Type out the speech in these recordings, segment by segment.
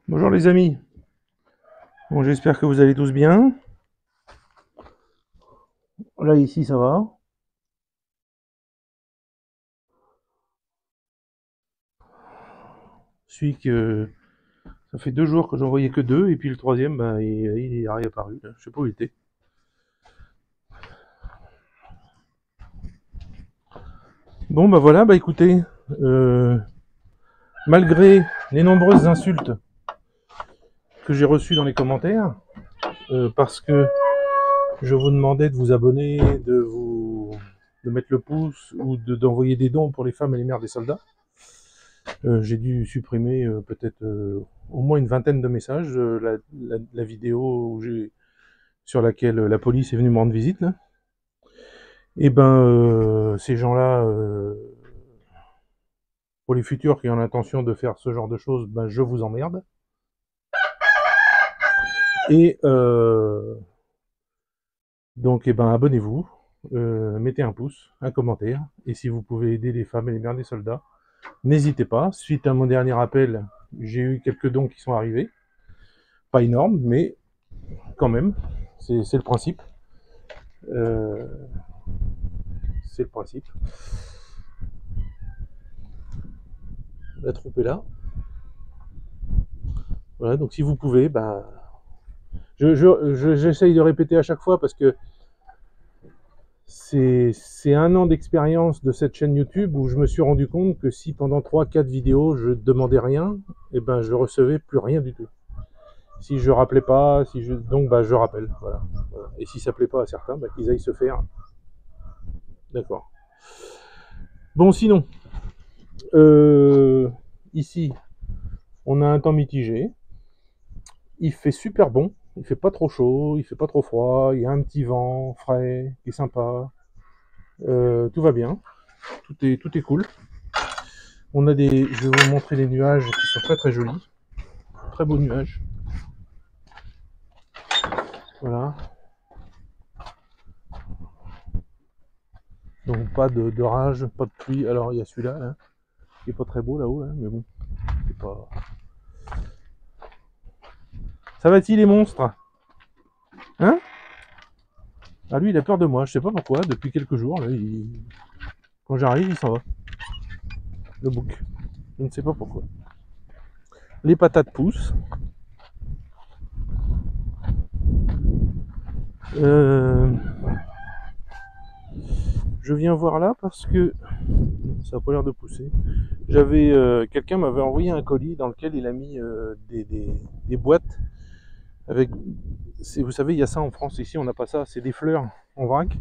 Bonjour les amis, bon j'espère que vous allez tous bien. Là ici ça va. Celui que ça fait 2 jours que j'en voyais que deux et puis le troisième il est réapparu, là. Je sais pas où il était. Bon bah voilà, bah écoutez, malgré les nombreuses insultes que j'ai reçues dans les commentaires, parce que je vous demandais de vous abonner, de mettre le pouce ou d'envoyer des dons pour les femmes et les mères des soldats. J'ai dû supprimer peut-être au moins une vingtaine de messages. La vidéo sur laquelle la police est venue me rendre visite, là. Et ces gens-là, pour les futurs qui ont l'intention de faire ce genre de choses, ben, je vous emmerde. Et donc, abonnez-vous, mettez un pouce, un commentaire, et si vous pouvez aider les femmes et les mères des soldats, n'hésitez pas. Suite à mon dernier appel, j'ai eu quelques dons qui sont arrivés. Pas énormes, mais quand même, c'est le principe. Euh, c'est le principe. La troupe est là. Voilà, donc si vous pouvez, j'essaye de répéter à chaque fois parce que c'est un an d'expérience de cette chaîne YouTube où je me suis rendu compte que si pendant 3-4 vidéos je demandais rien, et ben je recevais plus rien du tout. Si je rappelais pas, donc je rappelle. Voilà. Voilà. Et si ça plaît pas à certains, qu'ils aillent se faire. D'accord. Bon, sinon, ici, on a un temps mitigé. Il fait super bon. Il fait pas trop chaud, il fait pas trop froid. Il y a un petit vent frais qui est sympa. Tout va bien. Tout est cool. Je vais vous montrer les nuages qui sont très très jolis. Très beaux nuages. Voilà. Donc pas d'orage, pas de pluie. Alors il y a celui-là, là, qui est pas très beau là-haut, là, mais bon, c'est pas. Ça va-t-il les monstres? Hein? Ah lui il a peur de moi, je sais pas pourquoi, depuis quelques jours, là, quand j'arrive il s'en va. Le bouc. Je ne sais pas pourquoi. Les patates poussent. Je viens voir là parce que ça n'a pas l'air de pousser. Quelqu'un m'avait envoyé un colis dans lequel il a mis des boîtes avec. Vous savez, il y a ça en France. Ici, on n'a pas ça. C'est des fleurs en vrac.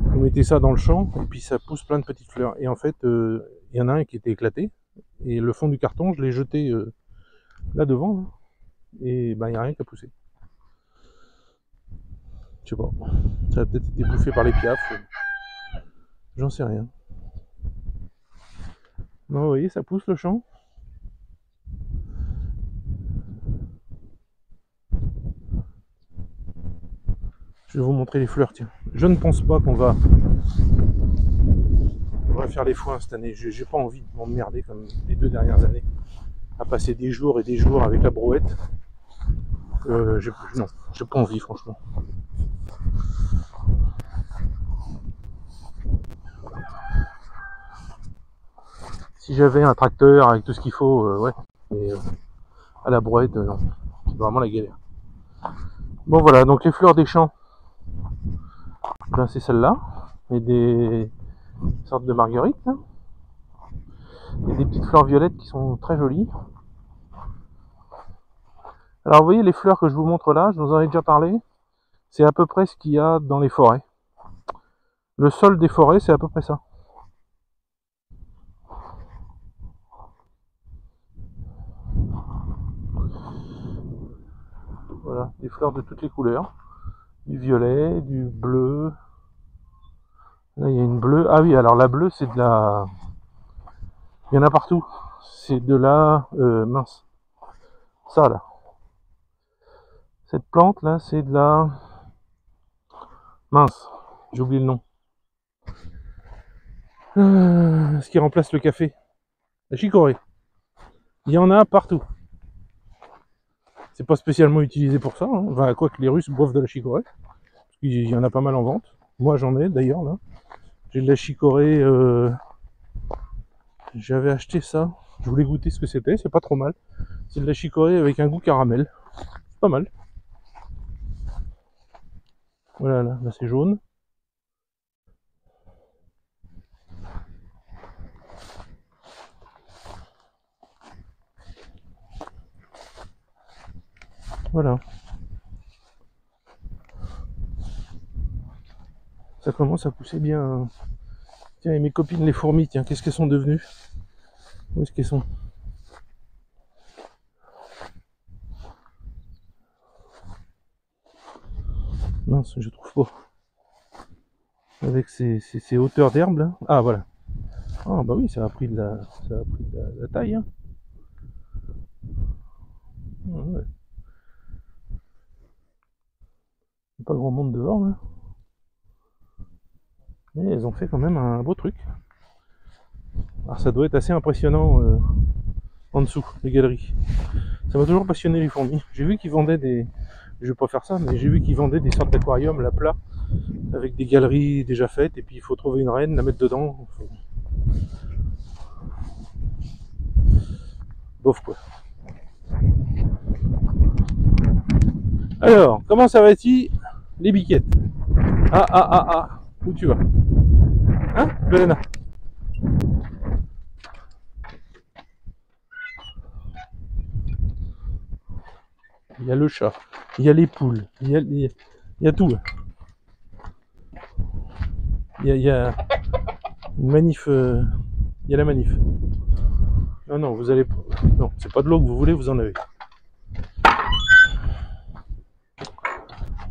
Vous mettez ça dans le champ et puis ça pousse plein de petites fleurs. Et en fait, il y en a un qui était éclaté. Et le fond du carton, je l'ai jeté là devant. Là, et il n'y a rien qui a poussé. Je sais pas. Ça a peut-être été bouffé par les piafs. J'en sais rien. Non, vous voyez, ça pousse le champ. Je vais vous montrer les fleurs, tiens. Je ne pense pas qu'on va faire les foins cette année. J'ai pas envie de m'emmerder comme les 2 dernières années à passer des jours et des jours avec la brouette. Non, j'ai pas envie franchement. Si j'avais un tracteur avec tout ce qu'il faut, ouais. Mais à la brouette, non. C'est vraiment la galère. Bon voilà, donc les fleurs des champs, c'est celle-là. Et des sortes de marguerites. Là. Et des petites fleurs violettes qui sont très jolies. Alors vous voyez les fleurs que je vous montre là, je vous en ai déjà parlé. C'est à peu près ce qu'il y a dans les forêts. Le sol des forêts, c'est à peu près ça. Voilà, des fleurs de toutes les couleurs. Du violet, du bleu. Là, il y a une bleue. Ah oui, alors la bleue, c'est de la... Il y en a partout. C'est de la... mince. Ça, là. Cette plante, là, c'est de la... Mince. J'ai oublié le nom. Ce qui remplace le café. La chicorée. Il y en a partout. C'est pas spécialement utilisé pour ça, hein. Enfin, quoi que les Russes boivent de la chicorée. Il y en a pas mal en vente. Moi j'en ai d'ailleurs là. J'ai de la chicorée. J'avais acheté ça. Je voulais goûter ce que c'était. C'est pas trop mal. C'est de la chicorée avec un goût caramel. C'est pas mal. Voilà, là c'est jaune. Voilà. Ça commence à pousser bien. Tiens, et mes copines les fourmis, tiens, qu'est-ce qu'elles sont devenues? Où est-ce qu'elles sont? Mince, je trouve pas. Avec ces hauteurs d'herbe là. Ah voilà. Ah bah oui, ça a pris de la taille. Hein. Ouais. Il n'y a pas grand monde dehors là. Mais elles ont fait quand même un beau truc. Alors ça doit être assez impressionnant en dessous, les galeries. Ça m'a toujours passionné les fourmis. J'ai vu qu'ils vendaient des... Je vais pas faire ça, mais j'ai vu qu'ils vendaient des sortes d'aquariums là plat, avec des galeries déjà faites, et puis il faut trouver une reine, la mettre dedans. Bof quoi. Alors, comment ça va-t-il les biquettes? Ah, où tu vas? Hein, Belena? Il y a le chat, il y a les poules, il y a tout. Il y a une manif, il y a la manif. Non, vous allez... Non, c'est pas de l'eau que vous voulez, vous en avez.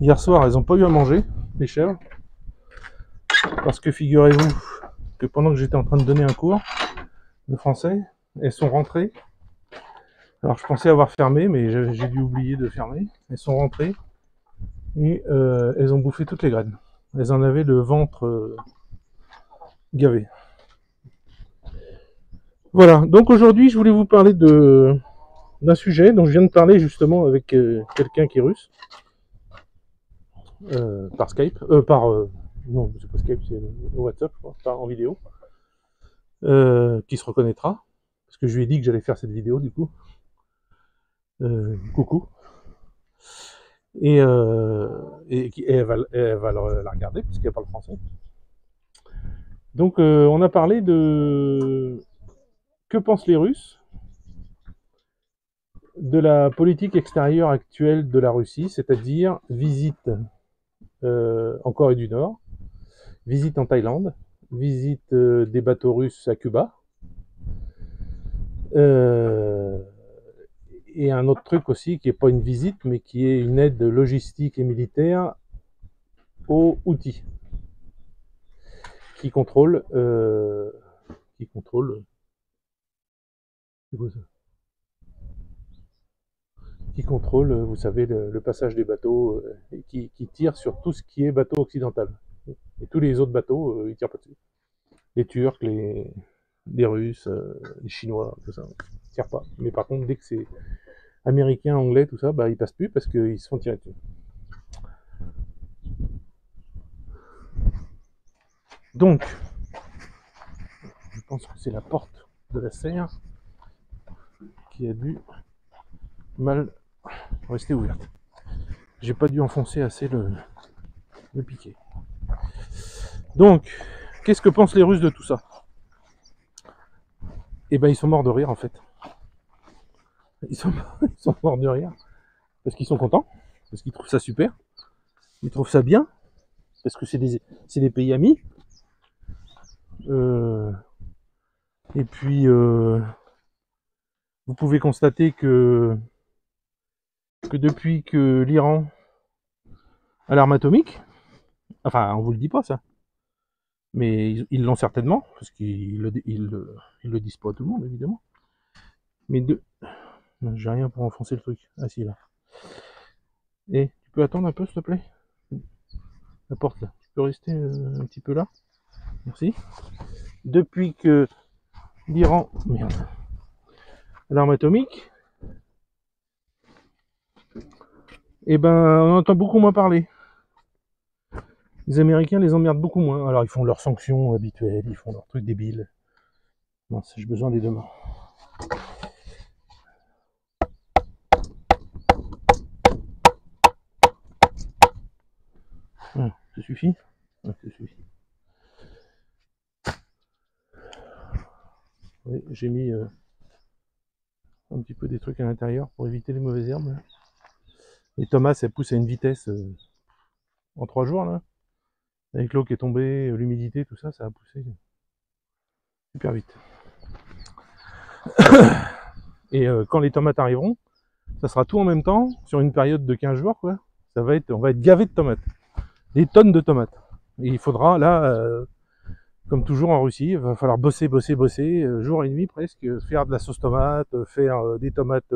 Hier soir, elles n'ont pas eu à manger, les chèvres. Parce que figurez-vous que pendant que j'étais en train de donner un cours de français, elles sont rentrées. Alors je pensais avoir fermé, mais j'ai dû oublier de fermer. Elles sont rentrées et elles ont bouffé toutes les graines. Elles en avaient le ventre gavé. Voilà, donc aujourd'hui je voulais vous parler d'un sujet dont je viens de parler justement avec quelqu'un qui est russe. Par Skype, non, c'est pas Skype, c'est WhatsApp, je crois, en vidéo, qui se reconnaîtra, parce que je lui ai dit que j'allais faire cette vidéo, du coup. Coucou. Et elle va la regarder, puisqu'elle parle français. Donc, on a parlé de que pensent les Russes de la politique extérieure actuelle de la Russie, c'est-à-dire visite en Corée du Nord, visite en Thaïlande, visite des bateaux russes à Cuba, et un autre truc aussi qui n'est pas une visite, mais qui est une aide logistique et militaire aux Houthis, qui contrôlent vous savez, le passage des bateaux, et qui tirent sur tout ce qui est bateau occidental. Et tous les autres bateaux, ils tirent pas dessus. Les Turcs, les Russes, les Chinois, tout ça, ils tirent pas. Mais par contre, dès que c'est américain, anglais, tout ça, bah ils passent plus parce qu'ils se font tirer dessus. Donc, je pense que c'est la porte de la serre qui a dû mal rester ouverte. J'ai pas dû enfoncer assez le piquet. Donc, qu'est-ce que pensent les Russes de tout ça? Eh ben, ils sont morts de rire en fait. Ils sont morts de rire parce qu'ils sont contents, parce qu'ils trouvent ça super, ils trouvent ça bien, parce que c'est des pays amis. Et puis, vous pouvez constater que depuis que l'Iran a l'arme atomique, enfin, on vous le dit pas ça, mais ils l'ont certainement, parce qu'ils le disent pas à tout le monde, évidemment. Mais j'ai rien pour enfoncer le truc. Ah si, là. Et tu peux attendre un peu, s'il te plaît? La porte, là. Tu peux rester un petit peu là? Merci. Depuis que l'Iran... Merde. L'arme atomique, Et ben, on entend beaucoup moins parler. Les Américains les emmerdent beaucoup moins. Alors, ils font leurs sanctions habituelles, ils font leurs trucs débiles. Non, j'ai besoin des deux mains. Ah, ça suffit? Ah, ça suffit. Oui, j'ai mis un petit peu des trucs à l'intérieur pour éviter les mauvaises herbes. Les tomates, elles poussent à une vitesse en 3 jours, là. Avec l'eau qui est tombée, l'humidité, tout ça, ça a poussé super vite. Et quand les tomates arriveront, ça sera tout en même temps, sur une période de 15 jours, quoi. On va être gavé de tomates. Des tonnes de tomates. Et il faudra, là, comme toujours en Russie, il va falloir bosser, jour et nuit presque, faire de la sauce tomate, faire des tomates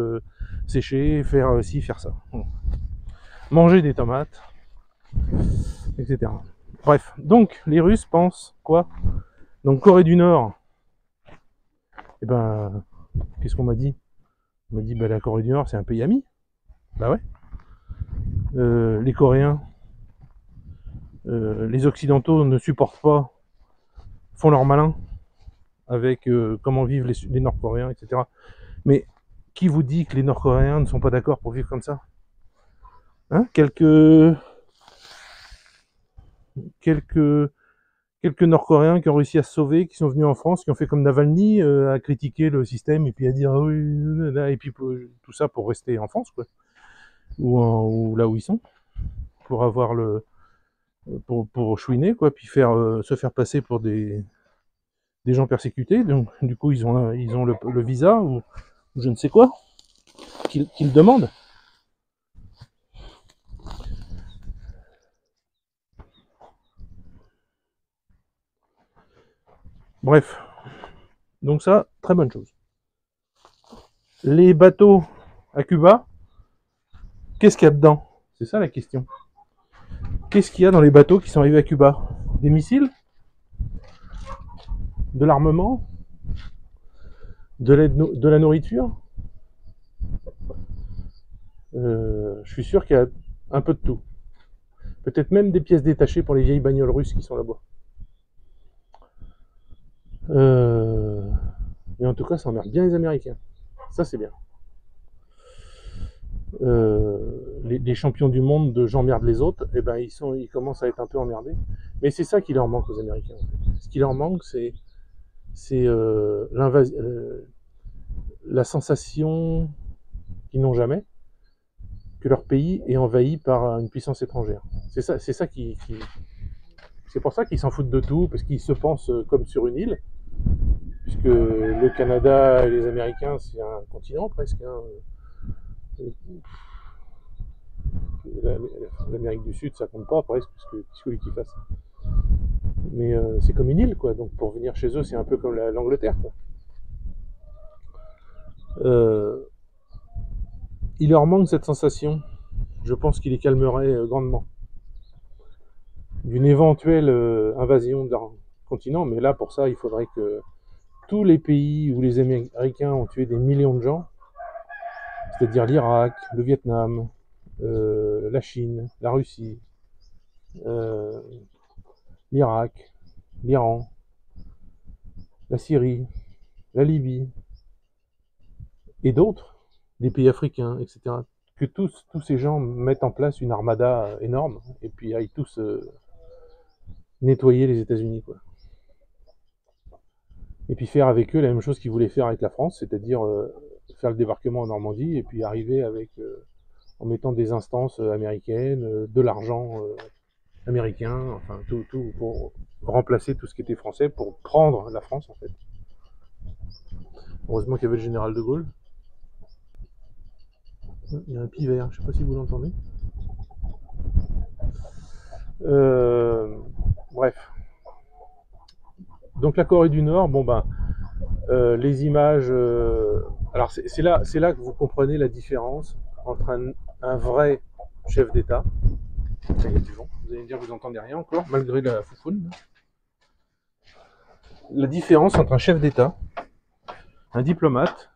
séchées, faire ci, faire ça. Manger des tomates, etc. Bref, donc les Russes pensent quoi? Donc Corée du Nord, eh ben, qu'est-ce qu'on m'a dit? On m'a dit, bah, la Corée du Nord, c'est un pays ami. Bah ouais. Les Coréens, les Occidentaux ne supportent pas, font leur malin avec comment vivent les Nord-Coréens, etc. Mais qui vous dit que les Nord-Coréens ne sont pas d'accord pour vivre comme ça? Hein, quelques Nord-Coréens qui ont réussi à se sauver, qui sont venus en France, qui ont fait comme Navalny, à critiquer le système et puis à dire ah oui, et puis tout ça pour rester en France, quoi, ou là où ils sont, pour avoir pour chouiner, quoi, puis se faire passer pour des gens persécutés. Donc du coup ils ont le visa ou je ne sais quoi qu'ils demandent. Bref, donc ça, très bonne chose. Les bateaux à Cuba, qu'est-ce qu'il y a dedans? C'est ça la question. Qu'est-ce qu'il y a dans les bateaux qui sont arrivés à Cuba? Des missiles? De l'armement? De la nourriture? Je suis sûr qu'il y a un peu de tout. Peut-être même des pièces détachées pour les vieilles bagnoles russes qui sont là-bas. Mais en tout cas, ça emmerde bien les Américains. Ça, c'est bien. Les champions du monde de j'emmerde les autres, eh ben, ils commencent à être un peu emmerdés. Mais c'est ça qui leur manque aux Américains, en fait. Ce qui leur manque, c'est la sensation qu'ils n'ont jamais que leur pays est envahi par une puissance étrangère. C'est ça c'est pour ça qu'ils s'en foutent de tout, parce qu'ils se pensent comme sur une île, puisque le Canada et les Américains, c'est un continent presque. Hein. L'Amérique du Sud, ça compte pas presque, puisque qu'est-ce qu'il fasse. Mais c'est comme une île, quoi. Donc pour venir chez eux, c'est un peu comme l'Angleterre, quoi. Il leur manque cette sensation. Je pense qu'il les calmerait grandement d'une éventuelle invasion de leur continent. Mais là, pour ça, il faudrait que tous les pays où les Américains ont tué des millions de gens, c'est-à-dire l'Irak, le Vietnam, la Chine, la Russie, l'Irak, l'Iran, la Syrie, la Libye, et d'autres, des pays africains, etc., que tous ces gens mettent en place une armada énorme, et puis aillent tous nettoyer les États-Unis, quoi. Et puis faire avec eux la même chose qu'ils voulaient faire avec la France, c'est-à-dire faire le débarquement en Normandie, et puis arriver avec, en mettant des instances américaines, de l'argent américain, enfin tout pour remplacer tout ce qui était français, pour prendre la France, en fait. Heureusement qu'il y avait le général de Gaulle. Il y a un pivert, je ne sais pas si vous l'entendez. Bref. Donc la Corée du Nord, bon ben, les images. Alors c'est là que vous comprenez la différence entre un vrai chef d'État. Il y a du vent. Vous allez me dire que vous n'entendez rien encore, malgré la foufoune. La différence entre un chef d'État, un diplomate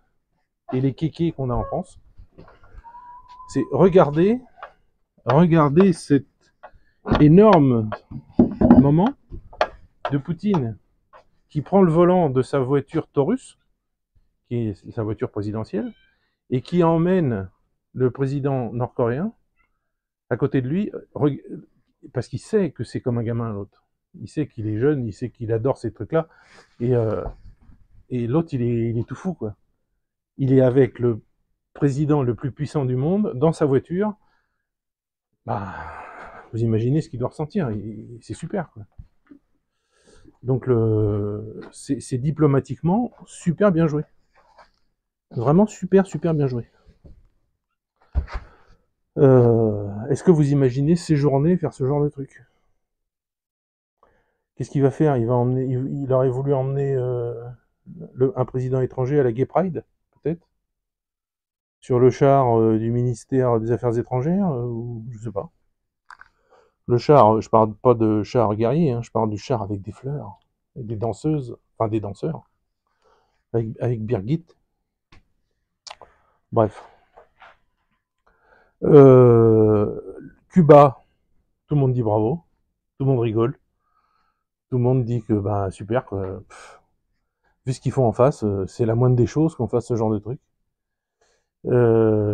et les kékés qu'on a en France, c'est regarder regardez cet énorme moment de Poutine qui prend le volant de sa voiture Taurus, qui est sa voiture présidentielle, et qui emmène le président nord-coréen à côté de lui, parce qu'il sait que c'est comme un gamin, l'autre. Il sait qu'il est jeune, il sait qu'il adore ces trucs-là, et l'autre, il est tout fou, quoi. Il est avec le président le plus puissant du monde, dans sa voiture. Bah, vous imaginez ce qu'il doit ressentir, c'est super, quoi. Donc, c'est diplomatiquement super bien joué. Vraiment super, super bien joué. Est-ce que vous imaginez séjourner, faire ce genre de truc? Qu'est-ce qu'il va faire? Il aurait voulu emmener un président étranger à la Gay Pride, peut-être? Sur le char du ministère des Affaires étrangères, ou je sais pas. Le char, je parle pas de char guerrier, hein, je parle du char avec des fleurs, et des danseuses, enfin des danseurs, avec Birgit. Bref. Cuba, tout le monde dit bravo, tout le monde rigole, tout le monde dit que bah super, quoi. Vu ce qu'ils font en face, c'est la moindre des choses qu'on fasse ce genre de truc. Le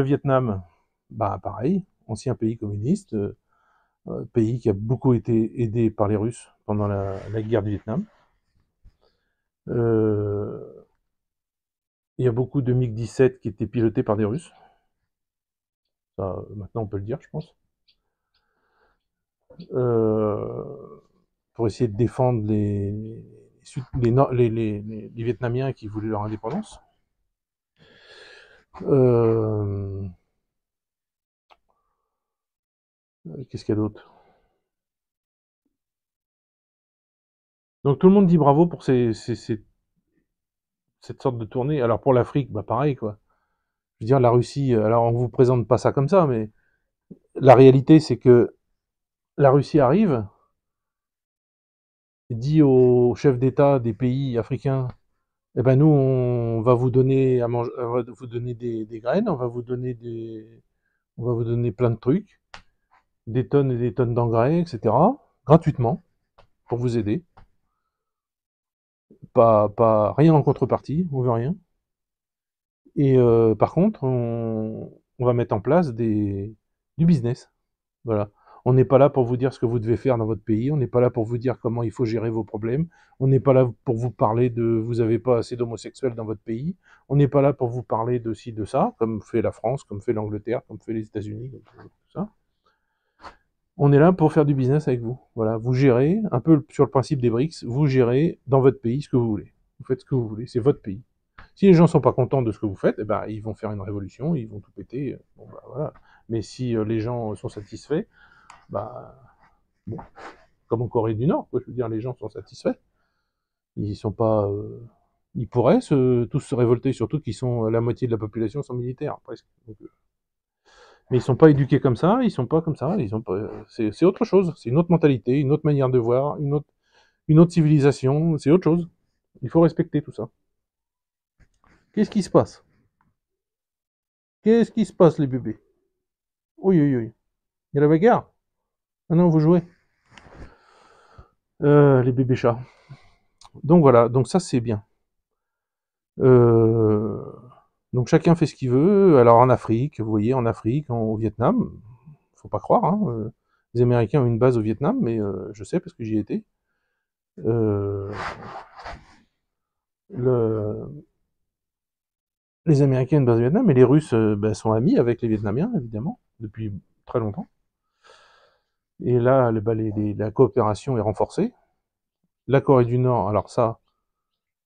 Vietnam, bah pareil, ancien pays communiste, pays qui a beaucoup été aidé par les Russes pendant la guerre du Vietnam. Il y a beaucoup de MiG-17 qui étaient pilotés par des Russes. Ça, maintenant on peut le dire, je pense. Pour essayer de défendre les Vietnamiens qui voulaient leur indépendance. Qu'est-ce qu'il y a d'autre? Donc tout le monde dit bravo pour cette sorte de tournée. Alors pour l'Afrique, bah pareil, quoi. Je veux dire, la Russie, alors on vous présente pas ça comme ça, mais la réalité c'est que la Russie arrive, dit aux chefs d'État des pays africains, eh ben nous on va vous donner à manger, on va vous donner des graines, on va vous donner plein de trucs, des tonnes et des tonnes d'engrais, etc. gratuitement pour vous aider. Pas rien en contrepartie, on veut rien. Et par contre, on va mettre en place du business. Voilà. On n'est pas là pour vous dire ce que vous devez faire dans votre pays, on n'est pas là pour vous dire comment il faut gérer vos problèmes, on n'est pas là pour vous parler de vous n'avez pas assez d'homosexuels dans votre pays, on n'est pas là pour vous parler de ci, de ça, comme fait la France, comme fait l'Angleterre, comme fait les États-Unis, comme tout ça. On est là pour faire du business avec vous. Voilà, vous gérez, un peu sur le principe des BRICS, vous gérez dans votre pays ce que vous voulez. Vous faites ce que vous voulez, c'est votre pays. Si les gens sont pas contents de ce que vous faites, eh ben, ils vont faire une révolution, ils vont tout péter. Bon, bah, voilà. Mais si les gens sont satisfaits, bah, bon, comme en Corée du Nord, quoi, je veux dire, les gens sont satisfaits. Ils sont pas, ils pourraient tous se révolter, surtout qu'ils sont la moitié de la population sont militaires, presque. Donc, mais ils sont pas éduqués comme ça, ils sont pas comme ça, ils sont pas, c'est autre chose, c'est une autre mentalité, une autre manière de voir, une autre civilisation, c'est autre chose. Il faut respecter tout ça. Qu'est-ce qui se passe? Qu'est-ce qui se passe, les bébés? Oui, oui, oui. Il y a la bagarre? Ah non, vous jouez. Les bébés chats. Donc voilà, donc ça c'est bien. Donc chacun fait ce qu'il veut. Alors en Afrique, vous voyez, en Afrique, au Vietnam, faut pas croire, hein, les Américains ont une base au Vietnam, mais je sais parce que j'y étais. Les Américains ont une base au Vietnam, et les Russes ben, sont amis avec les Vietnamiens, évidemment, depuis très longtemps. Et là, la coopération est renforcée. La Corée du Nord, alors ça,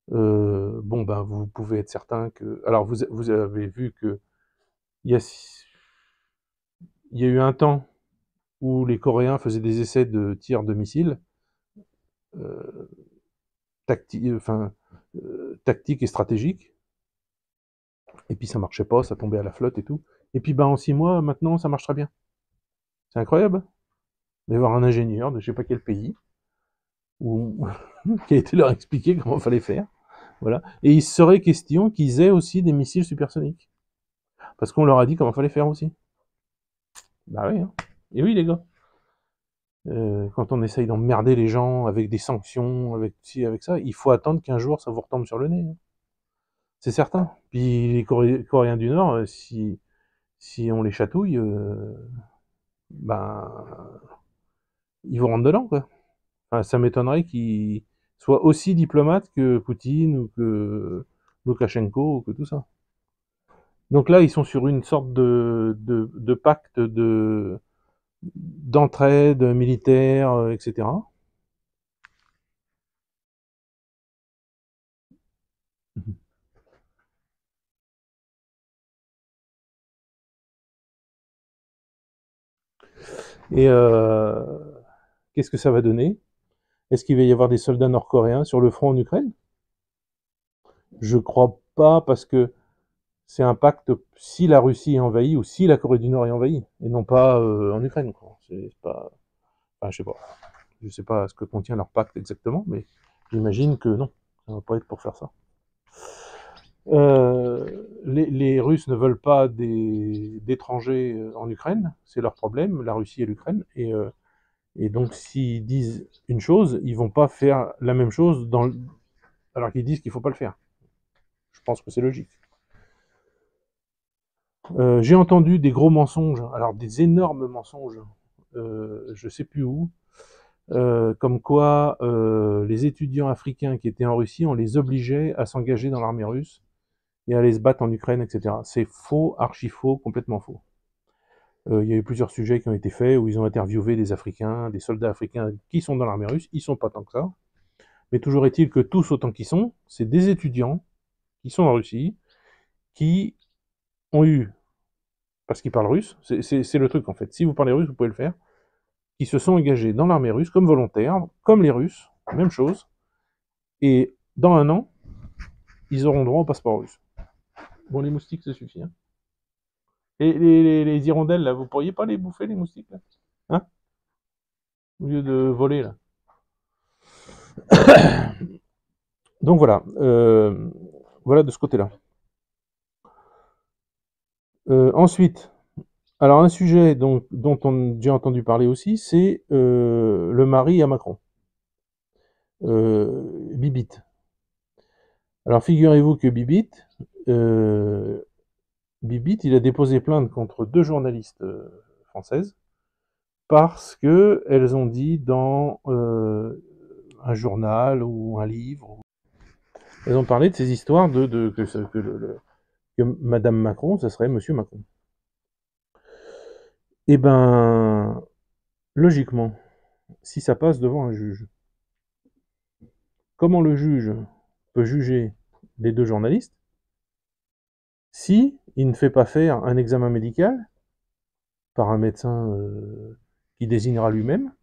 bon, ben, vous pouvez être certain que... Alors, vous avez vu que il y a eu un temps où les Coréens faisaient des essais de tir de missiles euh, tactiques et stratégiques, et puis ça marchait pas, ça tombait à la flotte et tout. Et puis, ben, en 6 mois, maintenant, ça marche très bien. C'est incroyable d'aller voir un ingénieur de je sais pas quel pays, ou qui a été leur expliquer comment il fallait faire. Voilà. Et il serait question qu'ils aient aussi des missiles supersoniques. Parce qu'on leur a dit comment il fallait faire aussi. Bah oui, hein. Et oui, les gars. Quand on essaye d'emmerder les gens avec des sanctions, avec ci, avec ça, il faut attendre qu'un jour ça vous retombe sur le nez, hein. C'est certain. Puis les Coréens du Nord, si on les chatouille, ben, ils vont rentrer dedans, quoi. Enfin, ça m'étonnerait qu'ils soient aussi diplomates que Poutine ou que Loukachenko ou que tout ça. Donc là, ils sont sur une sorte de pacte d'entraide militaire, etc. Et qu'est-ce que ça va donner? Est-ce qu'il va y avoir des soldats nord-coréens sur le front en Ukraine? Je crois pas, parce que c'est un pacte si la Russie est envahie ou si la Corée du Nord est envahie, et non pas en Ukraine, quoi. C'est pas, enfin, je sais pas. Je sais pas ce que contient leur pacte exactement, mais j'imagine que non, ça va pas être pour faire ça. Les Russes ne veulent pas d'étrangers en Ukraine, c'est leur problème, la Russie et l'Ukraine, et donc s'ils disent une chose, ils vont pas faire la même chose alors qu'ils disent qu'il faut pas le faire. Je pense que c'est logique. J'ai entendu des gros mensonges, alors des énormes mensonges, je sais plus où, comme quoi les étudiants africains qui étaient en Russie, on les obligeait à s'engager dans l'armée russe et à aller se battre en Ukraine, etc. C'est faux, archi faux, complètement faux. Il y a eu plusieurs sujets qui ont été faits où ils ont interviewé des Africains, des soldats africains qui sont dans l'armée russe. Ils sont pas tant que ça, mais toujours est-il que tous autant qu'ils sont, c'est des étudiants qui sont en Russie, qui ont eu, parce qu'ils parlent russe, c'est le truc en fait. Si vous parlez russe, vous pouvez le faire. Qui se sont engagés dans l'armée russe comme volontaires, comme les Russes, même chose. Et dans un an, ils auront droit au passeport russe. Bon, les moustiques, ça suffit, hein. Et les hirondelles, là, vous pourriez pas les bouffer, les moustiques, là, hein, au lieu de voler, là. Donc voilà, voilà de ce côté-là. Ensuite, alors un sujet dont on a déjà entendu parler aussi, c'est le mari à Macron, Bibit. Alors figurez-vous que euh, Bibit, il a déposé plainte contre 2 journalistes françaises parce que elles ont dit dans un journal ou un livre, elles ont parlé de ces histoires que Madame Macron, ça serait Monsieur Macron. Eh ben, logiquement, si ça passe devant un juge, comment le juge peut juger les 2 journalistes si il ne fait pas faire un examen médical par un médecin qui désignera lui-même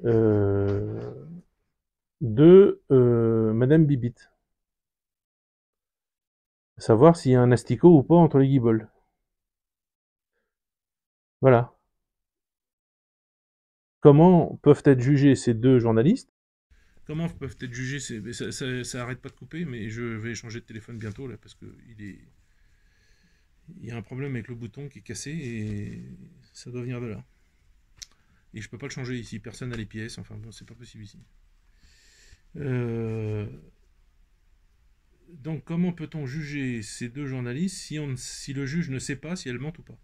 euh, de Madame Bibit, savoir s'il y a un asticot ou pas entre les guibolles. Voilà. Comment peuvent être jugés ces 2 journalistes? Comment peuvent être jugés ça arrête pas de couper, mais je vais changer de téléphone bientôt là parce que il y a un problème avec le bouton qui est cassé et ça doit venir de là. Et je peux pas le changer ici, personne n'a les pièces, enfin bon, c'est pas possible ici. Euh, donc comment peut-on juger ces 2 journalistes si le juge ne sait pas si elles mentent ou pas?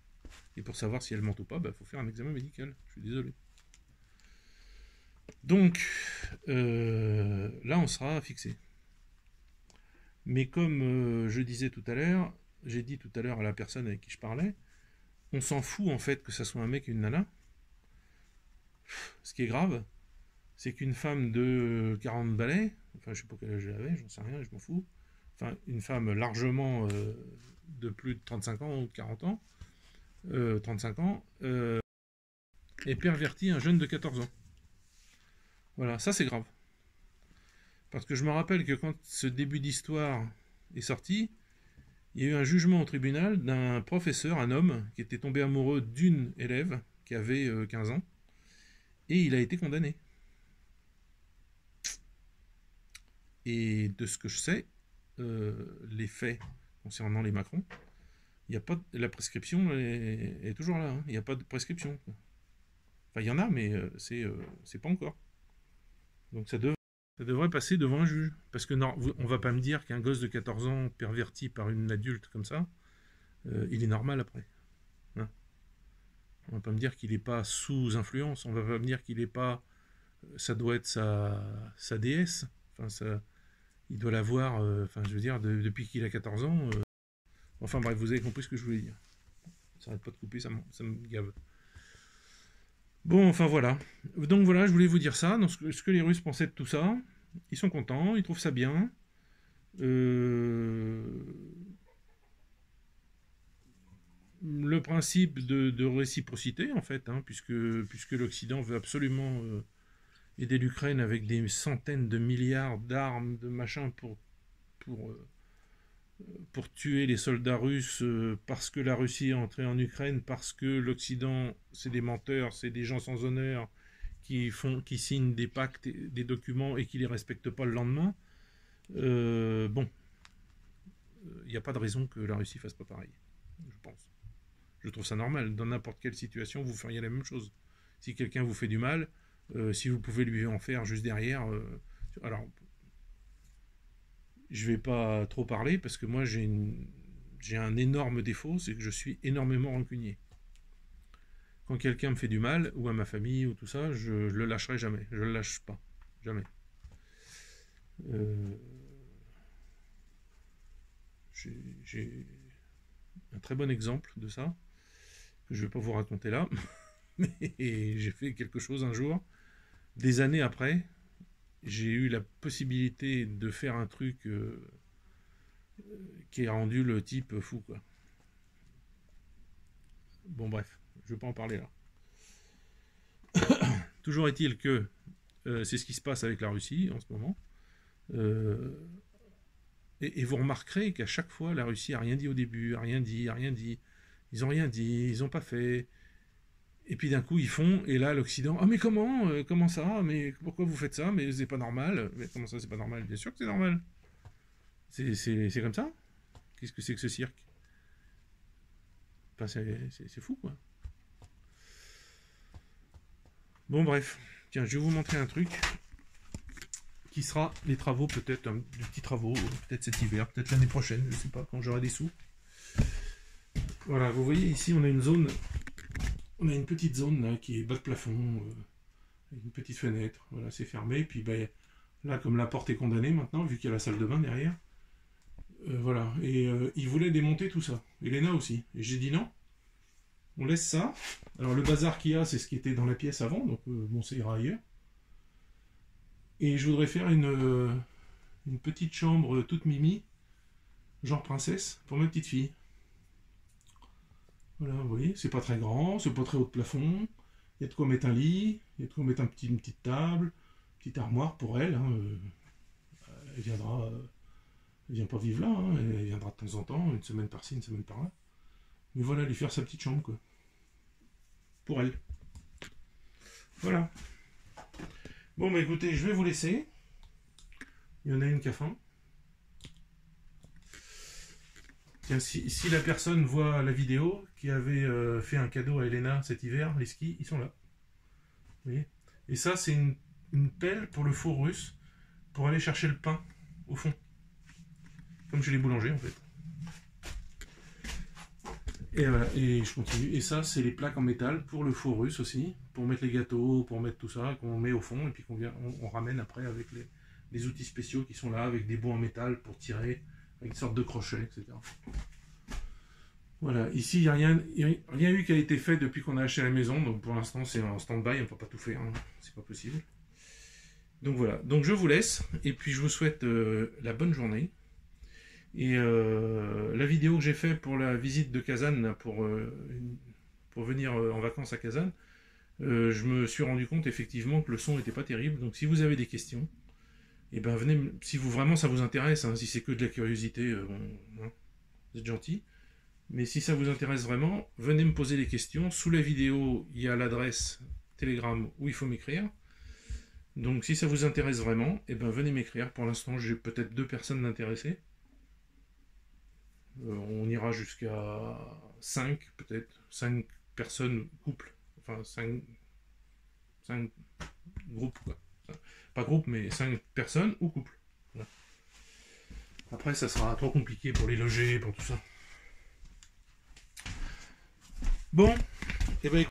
Et pour savoir si elles mentent ou pas, il faut faire un examen médical. Je suis désolé. Donc, là, on sera fixé. Mais comme je disais tout à l'heure, j'ai dit tout à l'heure à la personne avec qui je parlais, on s'en fout en fait que ça soit un mec et une nana. Ce qui est grave, c'est qu'une femme de 40 balais, enfin je sais pas quel âge elle avait, j'en sais rien, je m'en fous, enfin une femme largement de plus de 35 ans ou de 40 ans, 35 ans, et pervertit un jeune de 14 ans. Voilà, ça c'est grave. Parce que je me rappelle que quand ce début d'histoire est sorti, il y a eu un jugement au tribunal d'un professeur, un homme, qui était tombé amoureux d'une élève qui avait 15 ans, et il a été condamné. Et de ce que je sais, les faits concernant les Macron, il y a pas la prescription est toujours là, hein. Il n'y a pas de prescription, quoi. Enfin, il y en a, mais c'est pas encore. Donc ça devrait passer devant un juge. Parce que non, on va pas me dire qu'un gosse de 14 ans perverti par une adulte comme ça, il est normal après. Hein. On va pas me dire qu'il n'est pas sous influence. On va pas me dire qu'il n'est pas. Ça doit être sa déesse. Enfin, il doit l'avoir. Enfin, je veux dire, depuis qu'il a 14 ans. Enfin bref, vous avez compris ce que je voulais dire. Ça n'arrête pas de couper, ça me gave. Bon, enfin voilà. Donc voilà, je voulais vous dire ça. Donc, ce que les Russes pensaient de tout ça. Ils sont contents, ils trouvent ça bien. Le principe de réciprocité, en fait, hein, puisque l'Occident veut absolument aider l'Ukraine avec des centaines de milliards d'armes, de machins pour, euh, pour tuer les soldats russes, parce que la Russie est entrée en Ukraine, parce que l'Occident, c'est des menteurs, c'est des gens sans honneur qui signent des pactes, des documents et qui les respectent pas le lendemain. Bon, il n'y a pas de raison que la Russie fasse pas pareil, je pense. Je trouve ça normal. Dans n'importe quelle situation, vous feriez la même chose. Si quelqu'un vous fait du mal, si vous pouvez lui en faire juste derrière. Alors, je vais pas trop parler parce que moi j'ai un énorme défaut, c'est que je suis énormément rancunier. Quand quelqu'un me fait du mal, ou à ma famille, ou tout ça, je le lâcherai jamais. Je le lâche pas. Jamais. J'ai un très bon exemple de ça, que je vais pas vous raconter là, mais j'ai fait quelque chose un jour, des années après, j'ai eu la possibilité de faire un truc qui a rendu le type fou, quoi. Bon bref, je vais pas en parler là. Toujours est-il que c'est ce qui se passe avec la Russie en ce moment. Et vous remarquerez qu'à chaque fois, la Russie a rien dit au début, a rien dit. Ils ont rien dit, ils ont pas fait. Et puis d'un coup, ils font, et là, l'Occident, ah mais comment ça? Mais pourquoi vous faites ça? Mais c'est pas normal. Mais comment ça, c'est pas normal? Bien sûr que c'est normal. C'est comme ça? Qu'est-ce que c'est que ce cirque? Enfin, c'est fou, quoi. Bon, bref. Tiens, je vais vous montrer un truc qui sera les travaux, peut-être, des petits travaux, peut-être cet hiver, peut-être l'année prochaine, je sais pas, quand j'aurai des sous. Voilà, vous voyez, ici, on a une zone, on a une petite zone, là, qui est bas de plafond, avec une petite fenêtre, voilà, c'est fermé, puis, ben, là, comme la porte est condamnée, maintenant, vu qu'il y a la salle de bain derrière, voilà, et ils voulaient démonter tout ça, Elena aussi, et j'ai dit non, on laisse ça. Alors, le bazar qu'il y a, c'est ce qui était dans la pièce avant, donc, bon, ça ira ailleurs. Et je voudrais faire une petite chambre toute mimi, genre princesse, pour ma petite fille. Voilà, vous voyez, c'est pas très grand, c'est pas très haut de plafond. Il y a de quoi mettre un lit, il y a de quoi mettre une petite table, une petite armoire pour elle. Hein, elle viendra, elle vient pas vivre là, hein, elle viendra de temps en temps, une semaine par-ci, une semaine par-là. Mais voilà, lui faire sa petite chambre, quoi. Pour elle. Voilà. Bon, bah écoutez, je vais vous laisser. Il y en a une qui a faim. Tiens, si la personne voit la vidéo qui avait fait un cadeau à Elena cet hiver, les skis, ils sont là. Vous voyez? Et ça, c'est une pelle pour le four russe, pour aller chercher le pain au fond. Comme chez les boulangers, en fait. Et voilà, et je continue. Et ça, c'est les plaques en métal pour le four russe aussi, pour mettre les gâteaux, pour mettre tout ça, qu'on met au fond, et puis on ramène après avec les outils spéciaux qui sont là, avec des bouts en métal pour tirer, avec une sorte de crochet, etc. Voilà, ici, il n'y a rien eu qui a été fait depuis qu'on a acheté la maison, donc pour l'instant, c'est en stand-by, on ne peut pas tout faire, hein. C'est pas possible. Donc voilà, donc je vous laisse, et puis je vous souhaite la bonne journée. Et la vidéo que j'ai faite pour la visite de Kazan, pour venir en vacances à Kazan, je me suis rendu compte effectivement que le son n'était pas terrible. Donc si vous avez des questions, et ben venez, si vraiment ça vous intéresse, hein, si c'est que de la curiosité, bon, hein, vous êtes gentil. Mais si ça vous intéresse vraiment, venez me poser des questions. Sous la vidéo, il y a l'adresse Telegram où il faut m'écrire. Donc si ça vous intéresse vraiment, et ben venez m'écrire. Pour l'instant, j'ai peut-être 2 personnes intéressées. On ira jusqu'à 5 peut-être, 5 personnes, couple, enfin 5 groupes, quoi. Pas groupe, mais 5 personnes ou couple. Voilà. Après, ça sera trop compliqué pour les loger, pour tout ça. Bon, et ben,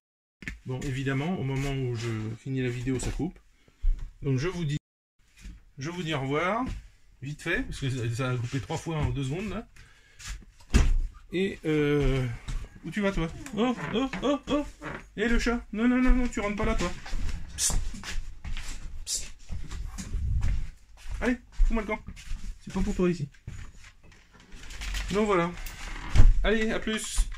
bon, évidemment, au moment où je finis la vidéo, ça coupe. Donc je vous dis au revoir, vite fait, parce que ça a coupé 3 fois en 2 secondes là. Et où tu vas toi? Oh, oh, oh, oh! Et le chat? Non, non, non, non, tu rentres pas là toi. Psst. Psst. Allez, fous-moi le camp. C'est pas pour toi ici. Donc voilà. Allez, à plus.